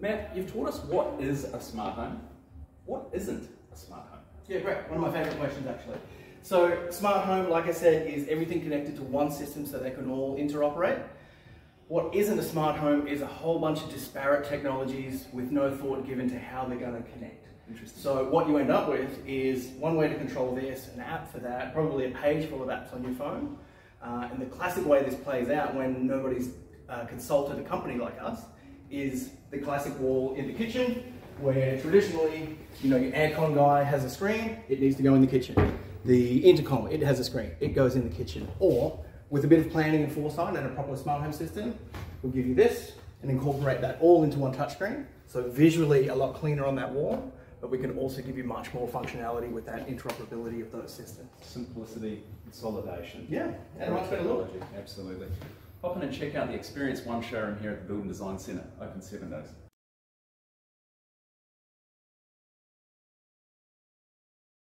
Matt, you've taught us what is a smart home. What isn't a smart home? Yeah, great. One of my favourite questions, actually. So, smart home, like I said, is everything connected to one system so they can all interoperate. What isn't a smart home is a whole bunch of disparate technologies with no thought given to how they're going to connect. Interesting. So what you end up with is one way to control this, an app for that, probably a page full of apps on your phone. And the classic way this plays out when nobody's consulted a company like us is the classic wall in the kitchen, where traditionally, your aircon guy has a screen, it needs to go in the kitchen. The intercom, it has a screen, it goes in the kitchen. Or with a bit of planning and foresight and a proper smart home system, we'll give you this and incorporate that all into one touchscreen. So visually a lot cleaner on that wall, but we can also give you much more functionality with that interoperability of those systems. Simplicity, consolidation. Yeah, and a much better look. Absolutely. Pop in and check out the Experience One showroom here at the Building Design Centre, open 7 days.